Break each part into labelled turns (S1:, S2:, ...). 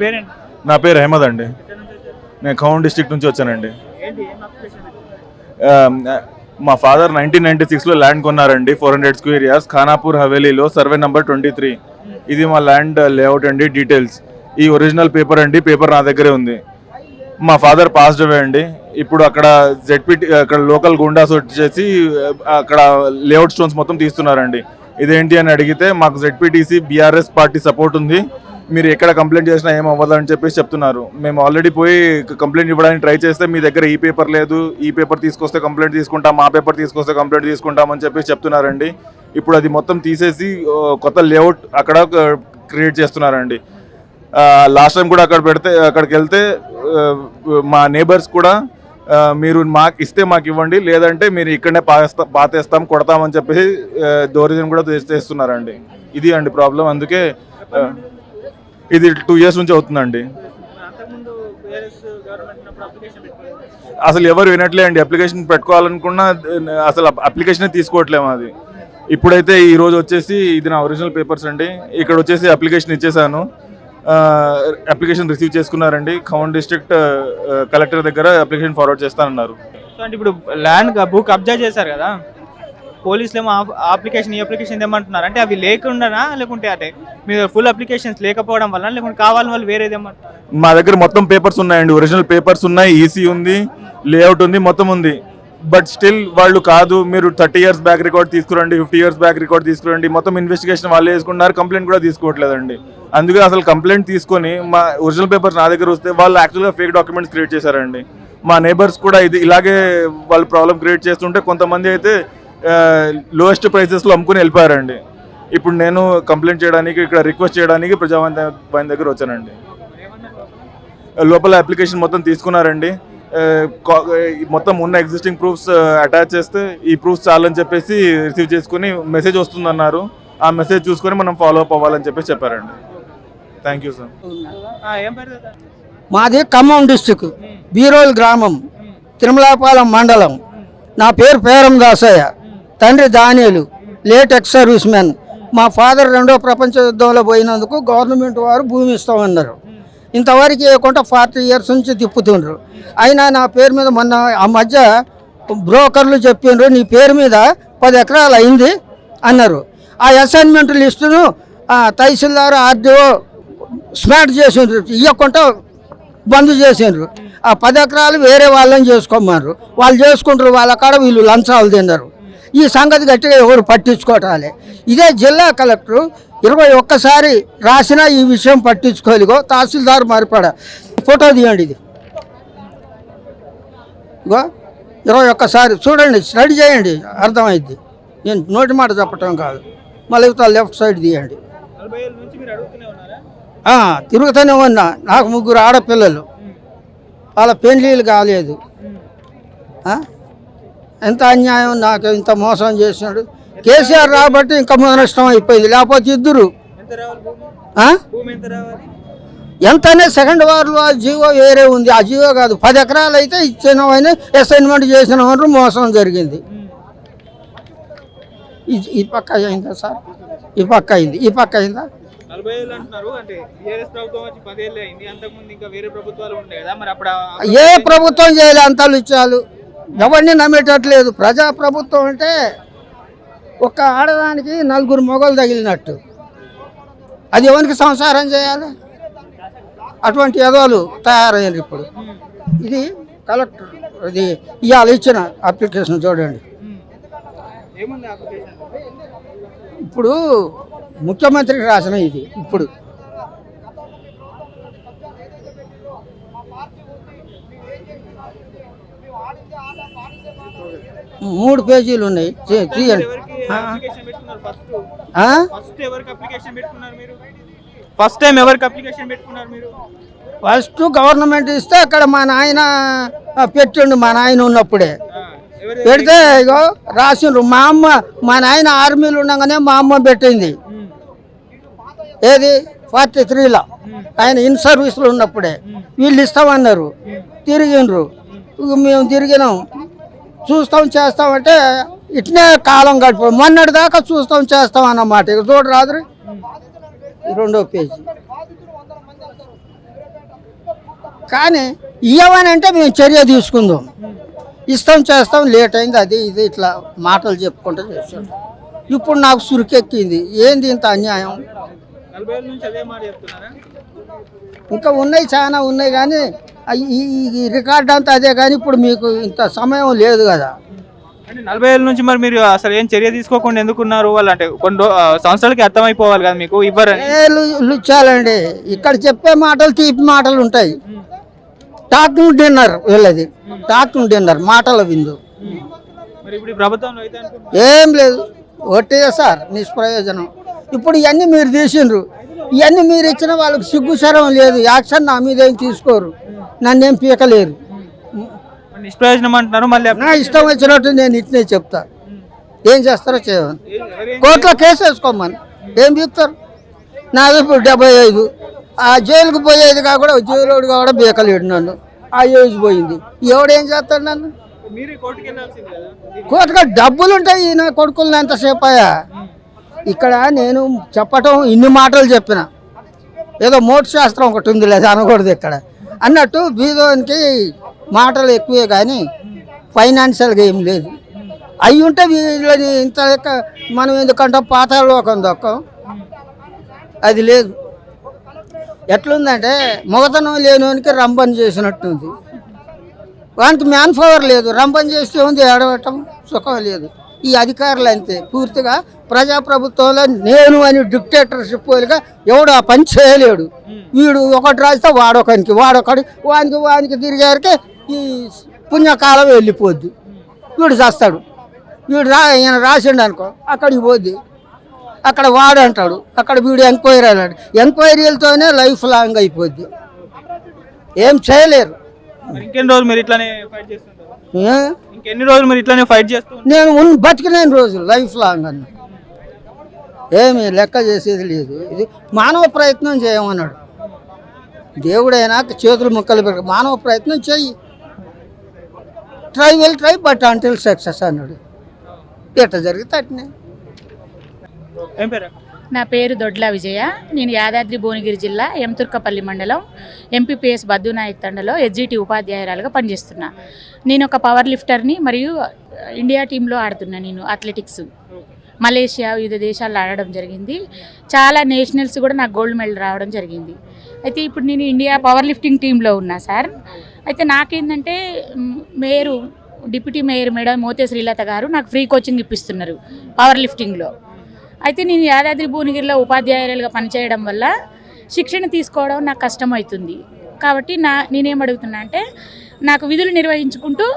S1: పేరేంటి?
S2: నా పేరు అహ్మద్ అండి. నేను ఖమ్మం డిస్ట్రిక్ట్ నుంచి వచ్చానండి. మా ఫాదర్ 1996లో ల్యాండ్ కొన్నారండి. 400 స్క్వేర్ యార్డ్స్ ఖానాపూర్ హవేలీలో, సర్వే నంబర్ 23. ఇది మా ల్యాండ్ లేఅవుట్ అండి. డీటెయిల్స్ ఈ ఒరిజినల్ పేపర్ అండి. పేపర్ నా దగ్గరే ఉంది. మా ఫాదర్ పాస్డ్ అవే అండి. ఇప్పుడు అక్కడ జెడ్పీటీ అక్కడ లోకల్ గుండాస్ వచ్చేసి అక్కడ లేఅవుట్ స్టోన్స్ మొత్తం తీస్తున్నారండి. ఇదేంటి అని అడిగితే మాకు జెడ్పీటీసీ బీఆర్ఎస్ పార్టీ సపోర్ట్ ఉంది, మీరు ఎక్కడ కంప్లైంట్ చేసినా ఏం అవ్వదని చెప్పేసి చెప్తున్నారు. మేము ఆల్రెడీ పోయి కంప్లైంట్ ఇవ్వడానికి ట్రై చేస్తే మీ దగ్గర ఈ పేపర్ లేదు, ఈ పేపర్ తీసుకొస్తే కంప్లైంట్ తీసుకుంటాం, ఆ పేపర్ తీసుకొస్తే కంప్లైంట్ తీసుకుంటామని చెప్పేసి చెప్తున్నారండి. ఇప్పుడు అది మొత్తం తీసేసి కొత్త లేఅవుట్ అక్కడ క్రియేట్ చేస్తున్నారండి. లాస్ట్ టైం కూడా అక్కడికి వెళ్తే మా నేబర్స్ కూడా మీరు మాకు ఇస్తే మాకు ఇవ్వండి, లేదంటే మీరు ఇక్కడనే పాతేస్తాం, కొడతామని చెప్పేసి దౌర్జన్యం కూడా చేస్తున్నారండి. ఇది అండి ప్రాబ్లం. అందుకే ఇది 2 years నుంచి అవుతుందండి. అసలు ఎవరు వినట్లే అండి. అప్లికేషన్ పెట్టుకోవాలనుకున్నా అసలు అప్లికేషన్ తీసుకోవట్లేము. అది ఇప్పుడైతే ఈ రోజు వచ్చేసి ఇది నా ఒరిజినల్ పేపర్స్ అండి. ఇక్కడ వచ్చేసి అప్లికేషన్ ఇచ్చేసాను. అప్లికేషన్ రిసీవ్ చేసుకున్నారండి. ఖమ్మం డిస్ట్రిక్ట్ కలెక్టర్ దగ్గర అప్లికేషన్ ఫార్వర్డ్ చేస్తానన్నారు.
S1: సో అంటే ఇప్పుడు ల్యాండ్ భూ కబ్జా చేశారు కదా, పోలీసులు ఏమో అప్లికేషన్ ఈ అప్లికేషన్ ఏమంటున్నారు అంటే అవి లేకుండానా, లేకుంటే అంటే మీరు ఫుల్ అప్లికేషన్స్ లేకపోవడం వల్ల, లేకుంటే కావాలని వాళ్ళు వేరేది ఏమంటారు?
S2: మా దగ్గర మొత్తం పేపర్స్ ఉన్నాయండి. ఒరిజినల్ పేపర్స్ ఉన్నాయి, ఈసీ ఉంది, లేఅవుట్ ఉంది, మొత్తం ఉంది. బట్ స్టిల్ వాళ్ళు కాదు, మీరు 30 years బ్యాక్ రికార్డ్ తీసుకురండి, 50 years బ్యాక్ రికార్డ్ తీసుకురండి, మొత్తం ఇన్వెస్టిగేషన్ వాళ్ళే చేసుకుంటున్నారు. కంప్లైంట్ కూడా తీసుకోవట్లేదండి. అందుకే అసలు కంప్లైంట్ తీసుకొని మా ఒరిజినల్ పేపర్స్ నా దగ్గర వస్తే వాళ్ళు యాక్చువల్గా ఫేక్ డాక్యుమెంట్స్ క్రియేట్ చేశారండి. మా నేబర్స్ కూడా ఇలాగే వాళ్ళు ప్రాబ్లం క్రియేట్ చేస్తుంటే కొంతమంది అయితే లోయెస్ట్ ప్రైసెస్లో అమ్ముకుని వెళ్ళిపోయారండి. ఇప్పుడు నేను కంప్లైంట్ చేయడానికి, ఇక్కడ రిక్వెస్ట్ చేయడానికి ప్రజావాణి దగ్గర వచ్చానండి. లోపల అప్లికేషన్ మొత్తం తీసుకున్నారండి. మొత్తం ఉన్న ఎగ్జిస్టింగ్ ప్రూఫ్స్ అటాచ్ చేస్తే ఈ ప్రూఫ్స్ చాలని చెప్పేసి రిసీవ్ చేసుకుని మెసేజ్ వస్తుందన్నారు. ఆ మెసేజ్ చూసుకొని మనం ఫాలో అప్ అవ్వాలని చెప్పేసి చెప్పారండి. Thank you sir.
S3: మాది ఖమ్మం డిస్టిక్, బీరోల్ గ్రామం, తిరుమలాపాలెం మండలం. నా పేరు పేరం దాసయ్య, తండ్రి దానియేలు, లేట్ ఎక్స్ సర్వీస్ మ్యాన్. మా ఫాదర్ 2వ ప్రపంచ యుద్ధంలో పోయినందుకు గవర్నమెంట్ వారు భూమి ఇస్తామన్నారు. ఇంతవరకు ఇవ్వకుండా 40 years నుంచి తిప్పుతుండ్రు. అయినా నా పేరు మీద మొన్న ఆ మధ్య బ్రోకర్లు చెప్పిండ్రు, నీ పేరు మీద 10 ఎకరాలు అయింది అన్నారు. ఆ అసైన్మెంట్ లిస్టును తహసీల్దార్ ఆర్డీఓ స్మార్ట్ చేసిండ్రు, ఇవ్వకుండా బంద్ చేసిండ్రు. ఆ 10 ఎకరాలు వేరే వాళ్ళని చేసుకోమన్నారు. వాళ్ళు చేసుకుంటారు, వాళ్ళ కాడ వీళ్ళు లంచాలు తిన్నారు. ఈ సంగతి గట్టిగా ఎవరు పట్టించుకోవటాలే. ఇదే జిల్లా కలెక్టర్ 21 రాసినా ఈ విషయం పట్టించుకోలేగో. తహసీల్దార్ మరిపడ ఫోటో తీయండి, ఇది ఇగో 21 చూడండి, స్టడీ చేయండి, అర్థమైద్ది. నేను నోటి మాట చెప్పటం కాదు, మళ్ళీ లెఫ్ట్ సైడ్ తీయండి. తిరుగుతూనే ఉన్నా. నాకు 3 ఆడపిల్లలు, వాళ్ళ పెళ్ళిళ్ళు కాలేదు. ఎంత అన్యాయం, నాకు ఇంత మోసం చేసినాడు. కేసీఆర్ రాబట్టి ఇంకా నష్టం అయిపోయింది, లేకపోతే ఇద్దరు ఎంతనే సెకండ్ వార్లో ఆ జీవో వేరే ఉంది. ఆ జీవో కాదు, 10 ఎకరాలు అయితే ఇచ్చినవని అసైన్మెంట్ చేసిన వాళ్ళు మోసం జరిగింది. ఈ పక్క అయిందా సార్? ఈ పక్క అయింది, ఈ పక్క అయిందా? ఏ ప్రభుత్వం చేయలే, అంతాలు ఇచ్చాలు, ఎవరిని నమ్మేటట్లేదు. ప్రజాప్రభుత్వం అంటే ఒక్క ఆడదానికి 4 మొగలు తగిలినట్టు. అది ఎవరికి సంసారం చేయాలి? అటువంటి ఎదవలు తయారయ్యారు ఇప్పుడు. ఇది కలెక్టర్, ఇది ఇవాళ ఇచ్చిన అప్లికేషన్ చూడండి. ఇప్పుడు ముఖ్యమంత్రికి రాసిన ఇది. ఇప్పుడు మూడు పేజీలు ఉన్నాయి, తీయండి. ఫస్ట్ గవర్నమెంట్ ఇస్తే అక్కడ మా నాయన పెట్టిండు, మా నాయన ఉన్నప్పుడే పెడితే ఇగో రాసిండ్రు. మా నాయన ఆర్మీలు ఉండగానే మా అమ్మ పెట్టింది. ఏది 43లో ఆయన ఇన్ సర్వీస్లో ఉన్నప్పుడే వీళ్ళు ఇస్తామన్నారు. తిరిగిండ్రు, మేము తిరిగినాం, చూస్తాం చేస్తామంటే ఇట్నే కాలం గడిపో. మొన్నటి దాకా చూస్తాం చేస్తాం అన్నమాట. ఇక చూడరాదు. 2వ పేజీ కానీ ఇవ్వమని అంటే మేము చర్య తీసుకుందాం, ఇస్తాం చేస్తాం, లేట్ అయింది అది ఇది ఇట్లా మాటలు చెప్పుకుంటూ చేస్తాం. ఇప్పుడు నాకు సురికెక్కింది, ఏంది ఇంత అన్యాయం.
S1: 40 ఏళ్ళ నుంచి అదే మాట చెప్తున్నారా?
S3: ఇంకా ఉన్నాయి, చాలా ఉన్నాయి, కానీ ఈ రికార్డ్ అంతా అదే. కానీ ఇప్పుడు మీకు ఇంత సమయం లేదు కదా.
S1: అంటే 40 ఏళ్ళ నుంచి మరి మీరు అసలు ఏం చర్య తీసుకోకుండా ఎందుకున్నారు? వాళ్ళు అంటే కొన్ని సంవత్సరాలకి అర్థమైపోవాలి కదా మీకు, ఇవ్వరని.
S3: లుచ్చాలండి, ఇక్కడ చెప్పే మాటలు తీపి మాటలు ఉంటాయి. టాకింగ్ డిన్నర్ వీళ్ళది, టాకింగ్ డిన్నర్ మాటల విందు.
S1: మరి ఇప్పుడు ఈ ప్రభుత్వంలో అయితే అనుకుంటున్నారు.
S3: ఏం లేదు, ఒట్టిదే సార్, నిష్ప్రయోజనం. ఇప్పుడు ఇవన్నీ మీరు తీసిండ్రు, ఇవన్నీ మీరు ఇచ్చిన వాళ్ళకి సిగ్గుశరం లేదు, యాక్షన్ నా మీద ఏం తీసుకోరు, నన్నేం పీకలేరు.
S1: మరి నిష్ప్రయోజనం అంటున్నారు మళ్ళీ.
S3: నా ఇష్టం వచ్చినట్టు నేను ఇట్నే చెప్తా, ఏం చేస్తారో చేయమని. కోర్టులో కేసు వేసుకోమని ఏం చెప్తారు. నాది ఇప్పుడు 75, ఆ జైలుకు పోయేదిగా కూడా జైలుడిగా కూడా బీకలేడు నన్ను, ఆ ఏజ్ పోయింది. ఎవడేం చేస్తాడు నన్ను?
S1: మీరే కోర్టుకి వెళ్ళాల్సింది కదా.
S3: కోర్టుగా డబ్బులు ఉంటాయి, నా కొడుకులను ఎంతసేపు అయ్యా. ఇక్కడ నేను చెప్పటం ఇన్ని మాటలు చెప్పిన, ఏదో మోటు శాస్త్రం ఒకటి ఉంది లేదు అనకూడదు ఇక్కడ అన్నట్టు. బీదోనికి మాటలు ఎక్కువే కానీ ఫైనాన్షియల్గా ఏం లేదు. అవి ఉంటే వీళ్ళని ఇంత లెక్క మనం ఎందుకంటే పాతాళలోకం దొక్కం, అది లేదు. ఎట్లుందంటే మొగతనం లేనివానికి రంపని చేసినట్టుంది. వానికి మ్యాన్ పవర్ లేదు, రంపని చేస్తే ఉంది, ఏడవటం సుఖం లేదు. ఈ అధికారులు అంతే, పూర్తిగా ప్రజాప్రభుత్వంలో నేను అని డిక్టేటర్షిప్ వాళ్ళుగా ఎవడు ఆ పని చేయలేడు. వీడు ఒకటి రాస్తే వాడొకనికి, వానికి తిరిగారికే ఈ పుణ్యకాలం వెళ్ళిపోద్ది. వీడు చేస్తాడు, ఈయన రాసిండు అనుకో, అక్కడికి పోద్ది, అక్కడ వాడు అంటాడు, అక్కడ వీడు ఎంక్వైరీ అన్నాడు, ఎంక్వైరీలతోనే లైఫ్ లాంగ్ అయిపోద్ది, ఏం చేయలేరు.
S1: ఇంకెన్ని రోజులు మీరు ఇట్లానే ఫైట్ చేస్తుంటారు? ఇంకెన్ని రోజులు మీరు ఇట్లానే ఫైట్ చేస్తుంటారు?
S3: నేను బతికిలేని రోజులు లైఫ్ లాంగ్ అన్న, ఏమి లెక్క చేసేది లేదు. ఇది మానవ ప్రయత్నం చేయమన్నాడు దేవుడైనా, చేతులు ముక్కలు పెరగ మానవ ప్రయత్నం చెయ్యి, ట్రై బట్ అంటిల్ సక్సెస్ అన్నాడు. ఎట్లా జరిగితే అట్నే.
S1: ఏం పేరు?
S4: నా పేరు దొడ్ల విజయ. నేను యాదాద్రి భువనగిరి జిల్లా ఎంతుర్కపల్లి మండలం ఎంపీపీఎస్ బద్దునాయక్ తండలో ఎస్జిటి ఉపాధ్యాయురాలుగా పనిచేస్తున్నా. నేను ఒక పవర్ లిఫ్టర్ని, మరియు ఇండియా టీంలో ఆడుతున్నా. నేను అథ్లెటిక్స్ మలేషియా వివిధ దేశాల్లో ఆడడం జరిగింది. చాలా నేషనల్స్ కూడా నాకు గోల్డ్ మెడల్ రావడం జరిగింది. అయితే ఇప్పుడు నేను ఇండియా పవర్ లిఫ్టింగ్ టీంలో ఉన్నా సార్. అయితే నాకేంటంటే deputy mayor madam Mothe Srilatha గారు నాకు ఫ్రీ కోచింగ్ ఇప్పిస్తున్నారు పవర్ లిఫ్టింగ్లో. అయితే నేను యాదాద్రి భువనగిరిలో ఉపాధ్యాయులుగా పనిచేయడం వల్ల శిక్షణ తీసుకోవడం నాకు కష్టమవుతుంది. కాబట్టి నేనేం అడుగుతున్నా అంటే, నాకు విధులు నిర్వహించుకుంటూ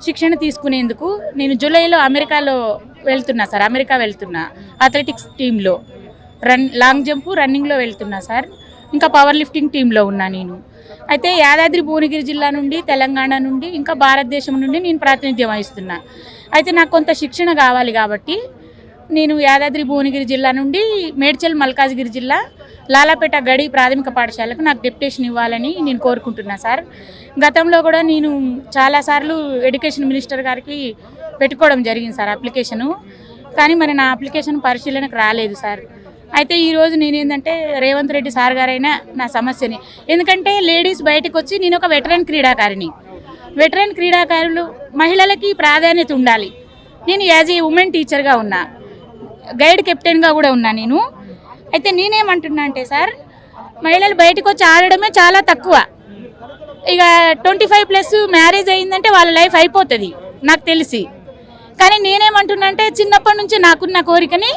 S4: శిక్షణ తీసుకునేందుకు నేను జూలైలో అమెరికా వెళ్తున్నా అథ్లెటిక్స్ టీంలో, లాంగ్ జంపు రన్నింగ్లో వెళ్తున్నా సార్. ఇంకా పవర్ లిఫ్టింగ్ టీంలో ఉన్నా నేను. అయితే యాదాద్రి భువనగిరి జిల్లా నుండి, తెలంగాణ నుండి, ఇంకా భారతదేశం నుండి నేను ప్రాతినిధ్యం వహిస్తున్నా. అయితే నాకు కొంత శిక్షణ కావాలి కాబట్టి నేను యాదాద్రి భువనగిరి జిల్లా నుండి మేడ్చల్ మల్కాజ్గిరి జిల్లా లాలాపేట గడి ప్రాథమిక పాఠశాలకు నాకు డెప్యుటేషన్ ఇవ్వాలని నేను కోరుకుంటున్నా సార్. గతంలో కూడా నేను చాలాసార్లు ఎడ్యుకేషన్ మినిస్టర్ గారికి పెట్టుకోవడం జరిగింది సార్ అప్లికేషను, కానీ మరి నా అప్లికేషన్ పరిశీలనకు రాలేదు సార్. అయితే ఈరోజు నేనేంటంటే రేవంత్ రెడ్డి సార్ గారైనా నా సమస్యని, ఎందుకంటే లేడీస్ బయటకు వచ్చి నేను ఒక వెటరన్ క్రీడాకారులు మహిళలకి ప్రాధాన్యత ఉండాలి. నేను యాజ్ ఏ ఉమెన్ టీచర్గా ఉన్నా, గైడ్ కెప్టెన్గా కూడా ఉన్నా నేను. అయితే నేనేమంటున్నా అంటే సార్, మహిళలు బయటకు వచ్చి ఆడడమే చాలా తక్కువ. ఇక 25+ మ్యారేజ్ అయిందంటే వాళ్ళ లైఫ్ అయిపోతుంది నాకు తెలిసి. కానీ నేనేమంటున్నా అంటే, చిన్నప్పటి నుంచి నాకున్న కోరికని,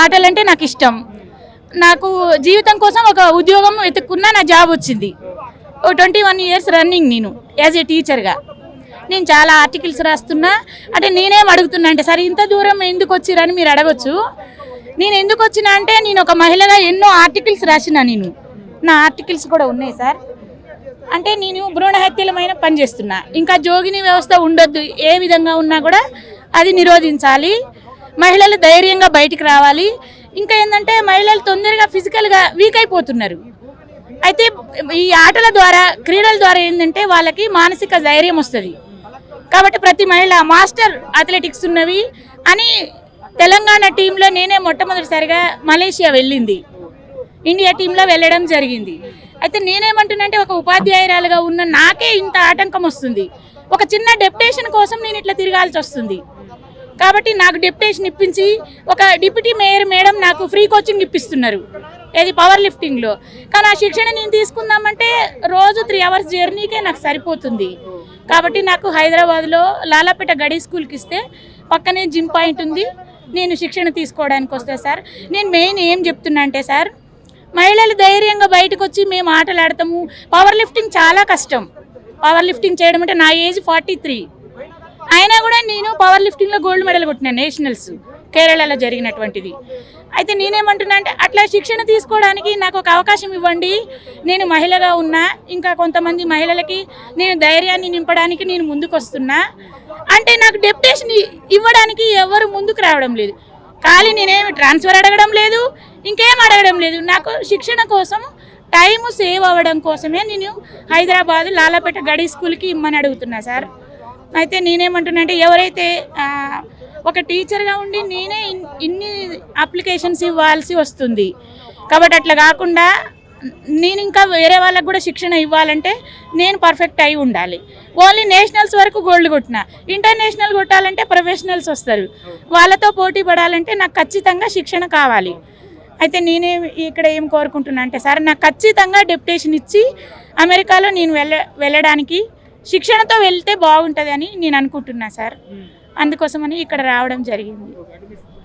S4: ఆటలంటే నాకు ఇష్టం, నాకు జీవితం కోసం ఒక ఉద్యోగం వెతుక్కున్నా, నా జాబ్ వచ్చింది. 21 years రన్నింగ్ నేను యాజ్ ఏ టీచర్గా. నేను చాలా ఆర్టికల్స్ రాస్తున్నా. అంటే నేనేం అడుగుతున్నా అంటే, సరే ఇంత దూరం ఎందుకు వచ్చిరని మీరు అడగొచ్చు. నేను ఎందుకు వచ్చినా అంటే, నేను ఒక మహిళగా ఎన్నో ఆర్టికల్స్ రాసిన, నా ఆర్టికల్స్ కూడా ఉన్నాయి సార్. అంటే నేను భ్రూణ హత్యలమైన పనిచేస్తున్నా. ఇంకా జోగిని వ్యవస్థ ఉండొద్దు, ఏ విధంగా ఉన్నా కూడా అది నిరోధించాలి. మహిళలు ధైర్యంగా బయటికి రావాలి. ఇంకా ఏంటంటే, మహిళలు తొందరగా ఫిజికల్గా వీక్ అయిపోతున్నారు. అయితే ఈ ఆటల ద్వారా, క్రీడల ద్వారా ఏంటంటే వాళ్ళకి మానసిక ధైర్యం వస్తుంది. కాబట్టి ప్రతి మహిళ మాస్టర్ అథ్లెటిక్స్ ఉన్నవి అని తెలంగాణ టీంలో నేనే మొట్టమొదటిసారిగా మలేషియా వెళ్ళింది, ఇండియా టీంలో వెళ్ళడం జరిగింది. అయితే నేనేమంటున్నా అంటే ఒక ఉపాధ్యాయురాలుగా ఉన్న నాకే ఇంత ఆటంకం వస్తుంది. ఒక చిన్న డెప్యుటేషన్ కోసం నేను ఇట్లా తిరగాల్సి వస్తుంది. కాబట్టి నాకు డెప్యుటేషన్ ఇప్పించి ఒక డిప్యూటీ మేయర్ మేడం నాకు ఫ్రీ కోచింగ్ ఇప్పిస్తున్నారు, ఏది పవర్ లిఫ్టింగ్లో. కానీ ఆ శిక్షణ నేను తీసుకుందామంటే రోజు 3 hours జర్నీకే నాకు సరిపోతుంది. కాబట్టి నాకు హైదరాబాద్లో లాలాపేట గడి స్కూల్కి ఇస్తే పక్కనే జిమ్ పాయింట్ ఉంది, నేను శిక్షణ తీసుకోవడానికి వస్తే సార్ నేను మెయిన్ ఏం చెప్తున్నా అంటే సార్, మహిళలు ధైర్యంగా బయటకు వచ్చి మేము ఆటలు ఆడతాము. పవర్ లిఫ్టింగ్ చాలా కష్టం. పవర్ లిఫ్టింగ్ చేయడం అంటే నా ఏజ్ 43 అయినా కూడా నేను పవర్ లిఫ్టింగ్లో గోల్డ్ మెడల్ కొట్టినా, నేషనల్స్ కేరళలో జరిగినటువంటిది. అయితే నేనేమంటున్నా అంటే అట్లా శిక్షణ తీసుకోవడానికి నాకు ఒక అవకాశం ఇవ్వండి. నేను మహిళగా ఉన్నా, ఇంకా కొంతమంది మహిళలకి నేను ధైర్యాన్ని నింపడానికి నేను ముందుకు వస్తున్నా అంటే నాకు డెప్యుటేషన్ ఇవ్వడానికి ఎవరు ముందుకు రావడం లేదు. ఖాళీ నేనేమి ట్రాన్స్ఫర్ అడగడం లేదు, ఇంకేం అడగడం లేదు. నాకు శిక్షణ కోసం టైము సేవ్ అవ్వడం కోసమే నేను హైదరాబాద్ లాలాపేట గడి స్కూల్కి ఇమ్మని అడుగుతున్నా సార్. అయితే నేనేమంటున్నా అంటే ఎవరైతే ఒక టీచర్గా ఉండి నేనే ఇన్ని అప్లికేషన్స్ ఇవ్వాల్సి వస్తుంది. కాబట్టి అట్లా కాకుండా నేను ఇంకా వేరే వాళ్ళకు కూడా శిక్షణ ఇవ్వాలంటే నేను పర్ఫెక్ట్ అయి ఉండాలి. ఓన్లీ నేషనల్స్ వరకు గోల్డ్ కొట్టినా, ఇంటర్నేషనల్ కొట్టాలంటే ప్రొఫెషనల్స్ వస్తారు, వాళ్ళతో పోటీ పడాలంటే నాకు ఖచ్చితంగా శిక్షణ కావాలి. అయితే నేనే ఇక్కడ ఏం కోరుకుంటున్నా అంటే సార్, నాకు ఖచ్చితంగా డెప్యుటేషన్ ఇచ్చి అమెరికాలో నేను వెళ్ళడానికి శిక్షణతో వెళ్తే బాగుంటుంది అని నేను అనుకుంటున్నా సార్. అందుకోసమని ఇక్కడ రావడం జరిగింది.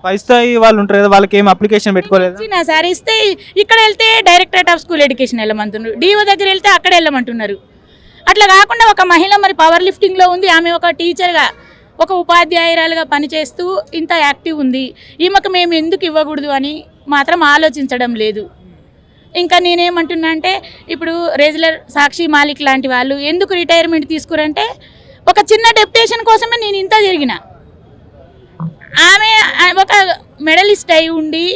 S1: పై స్థాయి వాళ్ళు ఉంటారు కదా, వాళ్ళకి ఏం అప్లికేషన్ పెట్టుకోలేదు
S4: సార్. ఇస్తే ఇక్కడ వెళ్తే డైరెక్టరేట్ ఆఫ్ స్కూల్ ఎడ్యుకేషన్ వెళ్ళమంటున్నారు, డిఓ దగ్గర వెళ్తే అక్కడ వెళ్ళమంటున్నారు. అట్లా కాకుండా ఒక మహిళ మరి పవర్ లిఫ్టింగ్లో ఉంది, ఆమె ఒక టీచర్గా ఒక ఉపాధ్యాయురాలుగా పనిచేస్తూ ఇంత యాక్టివ్ ఉంది, ఈమెకు మేము ఎందుకు ఇవ్వకూడదు అని మాత్రం ఆలోచించడం లేదు. ఇంకా నేనేమంటున్నా అంటే ఇప్పుడు రెగ్యులర్ సాక్షి మాలిక్ లాంటి వాళ్ళు ఎందుకు రిటైర్మెంట్ తీసుకురంటే ఒక చిన్న డెప్యుటేషన్ కోసమే నేను ఇంత జరిగిన. ఆమె ఒక మెడలిస్ట్ అయి ఉండి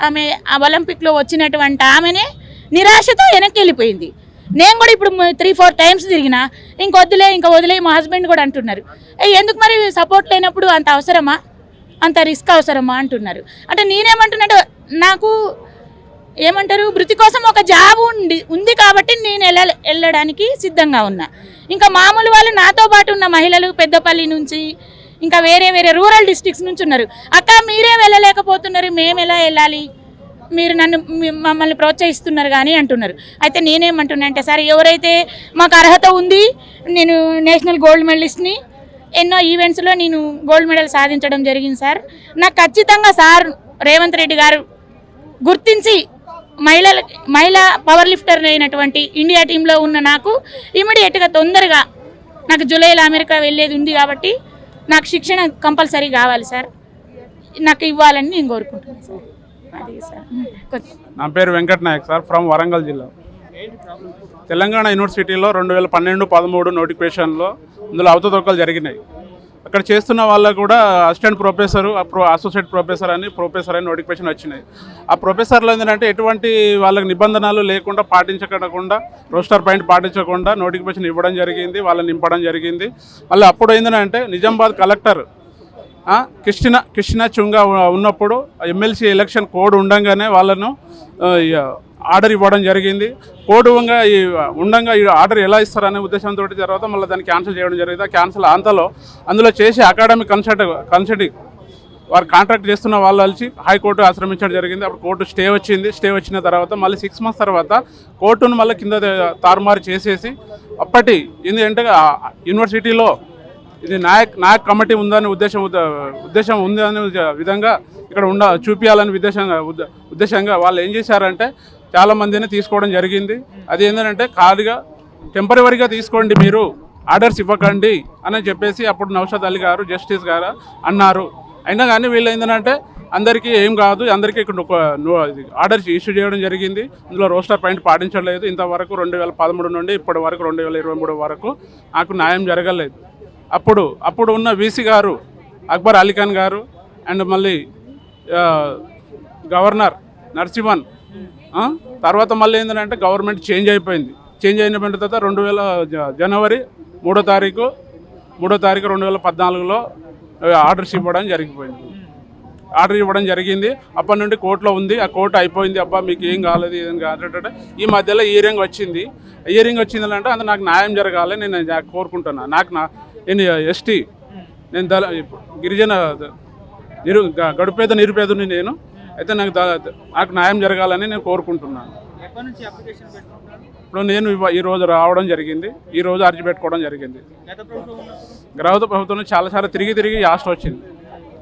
S4: ఆమె ఒలింపిక్లో వచ్చినటువంటి ఆమెనే నిరాశతో వెనక్కి వెళ్ళిపోయింది. నేను కూడా ఇప్పుడు 3-4 times తిరిగిన, ఇంకా వదిలే మా హస్బెండ్ కూడా అంటున్నారు, ఎందుకు మరి సపోర్ట్ లేనప్పుడు అంత అవసరమా, అంత రిస్క్ అవసరమా అంటున్నారు. అంటే నేనేమంటున్నట్టు నాకు ఏమంటారు, వృత్తి కోసం ఒక జాబ్ ఉంది కాబట్టి నేను వెళ్ళడానికి సిద్ధంగా ఉన్నా. ఇంకా మామూలు వాళ్ళు నాతో పాటు ఉన్న మహిళలు పెద్దపల్లి నుంచి ఇంకా వేరే రూరల్ డిస్ట్రిక్ట్స్ నుంచి ఉన్నారు. అక్క మీరే వెళ్ళలేకపోతున్నారు, మేము ఎలా వెళ్ళాలి, మీరు మమ్మల్ని ప్రోత్సహిస్తున్నారు కానీ అంటున్నారు. అయితే నేనేమంటున్నా అంటే సార్, ఎవరైతే మాకు అర్హత ఉంది, నేను నేషనల్ గోల్డ్ మెడలిస్ట్ని, ఎన్నో ఈవెంట్స్లో నేను గోల్డ్ మెడల్ సాధించడం జరిగింది సార్. నాకు ఖచ్చితంగా సార్ రేవంత్ రెడ్డి గారు గుర్తించి మహిళా పవర్ లిఫ్టర్ అయినటువంటి ఇండియా టీంలో ఉన్న నాకు ఇమీడియట్గా తొందరగా నాకు జూలైలో అమెరికా వెళ్ళేది ఉంది కాబట్టి నాకు శిక్షణ కంపల్సరీ కావాలి సార్, నాకు ఇవ్వాలని నేను కోరుకుంటున్నాను సార్. అది సార్.
S5: నా పేరు వెంకట నాయక్ సార్, ఫ్రమ్ వరంగల్ జిల్లా. తెలంగాణ యూనివర్సిటీలో 2012-13 నోటిఫికేషన్లో ఇందులో అవకతవకలు జరిగినాయి. అక్కడ చేస్తున్న వాళ్ళకు కూడా అసిస్టెంట్ ప్రొఫెసరు, అసోసియేట్ ప్రొఫెసర్ అని నోటిఫికేషన్ వచ్చినాయి. ఆ ప్రొఫెసర్లు ఏంటంటే ఎటువంటి వాళ్ళకి నిబంధనలు లేకుండా పాటించకుండా, రోస్టర్ పాయింట్ పాటించకుండా నోటిఫికేషన్ ఇవ్వడం జరిగింది, వాళ్ళని నింపడం జరిగింది. మళ్ళీ అప్పుడు ఏంటంటే నిజామాబాద్ కలెక్టర్ కృష్ణ చుంగా ఉన్నప్పుడు ఎమ్మెల్సీ ఎలక్షన్ కోడ్ ఉండగానే వాళ్ళను ఆర్డర్ ఇవ్వడం జరిగింది. కోడ్ ఉండగా ఈ ఆర్డర్ ఎలా ఇస్తారనే ఉద్దేశంతో తర్వాత మళ్ళీ దాన్ని క్యాన్సిల్ చేయడం జరిగింది. క్యాన్సిల్ అందులో చేసి అకాడమిక్ కన్సల్టింగ్ వారు కాంట్రాక్ట్ చేస్తున్న వాళ్ళు కలిసి హైకోర్టు ఆశ్రమించడం జరిగింది. అప్పుడు కోర్టు స్టే వచ్చింది. స్టే వచ్చిన తర్వాత మళ్ళీ 6 months తర్వాత కోర్టును మళ్ళీ కింద తారుమారు చేసేసి అప్పటి ఏంటంటే యూనివర్సిటీలో ఇది నాయక్ కమిటీ ఉందని ఉద్దేశం ఉంది అనే విధంగా ఇక్కడ చూపించాలని ఉద్దేశంగా వాళ్ళు ఏం చేశారంటే చాలామందిని తీసుకోవడం జరిగింది. అది ఏంటంటే ఖాళీగా టెంపరీగా తీసుకోండి, మీరు ఆర్డర్స్ ఇవ్వకండి అని చెప్పేసి అప్పుడు నౌషద్ అలీ గారు జస్టిస్ గారు అన్నారు. అయినా కానీ వీళ్ళు ఏంటంటే అందరికీ ఏం కాదు, అందరికీ ఇక్కడ ఆర్డర్స్ ఇష్యూ చేయడం జరిగింది. ఇందులో రోస్టర్ పాయింట్ పాటించలేదు. ఇంతవరకు 2013 నుండి ఇప్పటి వరకు 2023 వరకు నాకు న్యాయం జరగలేదు. అప్పుడు ఉన్న వీసీ గారు అక్బర్ అలీఖాన్ గారు అండ్ మళ్ళీ గవర్నర్ నరసింహన్ తర్వాత మళ్ళీ ఏంటంటే గవర్నమెంట్ చేంజ్ అయిపోయింది. చేంజ్ అయిన తర్వాత జనవరి 3వ తారీఖు 2014లో ఆర్డర్స్ ఇవ్వడం జరిగిపోయింది. ఆర్డర్ ఇవ్వడం జరిగింది. అప్పటి నుండి కోర్టులో ఉంది. ఆ కోర్టు అయిపోయింది, అబ్బా మీకు ఏం కాలేదు ఏం కాదు. ఈ మధ్యలో హియరింగ్ వచ్చింది. హియరింగ్ వచ్చింది అంటే అది నాకు న్యాయం జరగాలి నేను కోరుకుంటున్నాను. నేను ఎస్టీ, నేను గిరిజన గడుపేద నిరుపేదని నేను అయితే నాకు న్యాయం జరగాలని నేను కోరుకుంటున్నాను. ఇప్పుడు నేను ఈరోజు రావడం జరిగింది, ఈరోజు అర్జీ పెట్టుకోవడం జరిగింది. గత ప్రభుత్వంలో చాలాసార్లు తిరిగి లాస్ట్ వచ్చింది.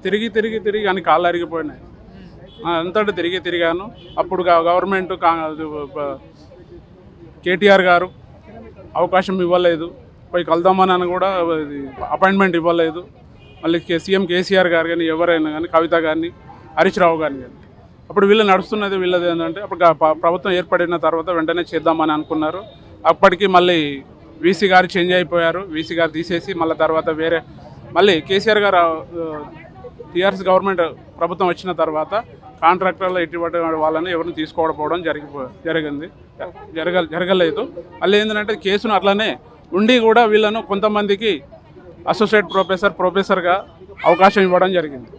S5: తిరిగి అని కాళ్ళు అరిగిపోయినాయి. అంతటా తిరిగాను. అప్పుడు గవర్నమెంట్ కేటీఆర్ గారు అవకాశం ఇవ్వలేదు. పోయి కలుద్దామని కూడా అపాయింట్మెంట్ ఇవ్వలేదు. మళ్ళీ సీఎం కేసీఆర్ గారు కానీ ఎవరైనా కానీ కవిత కానీ హరీష్ రావు గారిని కానీ అప్పుడు వీళ్ళు నడుస్తున్నది వీళ్ళది ఏంటంటే అప్పుడు ప్రభుత్వం ఏర్పడిన తర్వాత వెంటనే చేద్దామని అనుకున్నారు. అప్పటికి మళ్ళీ వీసీ గారు చేంజ్ అయిపోయారు. వీసీ గారు తీసేసి మళ్ళీ తర్వాత వేరే మళ్ళీ కేసీఆర్ గారు టీఆర్ఎస్ గవర్నమెంట్ ప్రభుత్వం వచ్చిన తర్వాత కాంట్రాక్టర్లు ఎటువంటి వాళ్ళని ఎవరిని తీసుకోకపోవడం జరగలేదు. మళ్ళీ ఏంటంటే కేసును అట్లనే ఉండి కూడా వీళ్ళను కొంతమందికి అసోసియేట్ ప్రొఫెసర్గా అవకాశం ఇవ్వడం జరిగింది.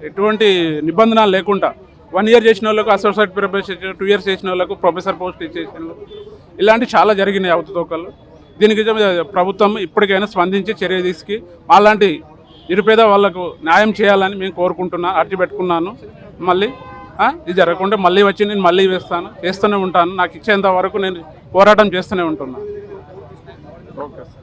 S5: ఎటువంటి నిబంధనలు లేకుండా 1 year చేసిన వాళ్ళకు అసోసియేట్ ప్రొఫెసర్, 2 years చేసిన వాళ్ళకు ప్రొఫెసర్ పోస్ట్ ఇచ్చేసిన ఇలాంటి చాలా జరిగినాయి అవకతవకలు. దీనికి ప్రభుత్వం ఇప్పటికైనా స్పందించి చర్య తీసుకు అలాంటి నిరుపేద వాళ్లకు న్యాయం చేయాలని మేము కోరుకుంటున్నాను. అర్జీ పెట్టుకున్నాను. మళ్ళీ ఇది జరగకుండా మళ్ళీ వచ్చి నేను మళ్ళీ చేస్తూనే ఉంటాను. నాకు ఇచ్చేంత వరకు నేను పోరాటం చేస్తూనే ఉంటున్నాను. Okay sir.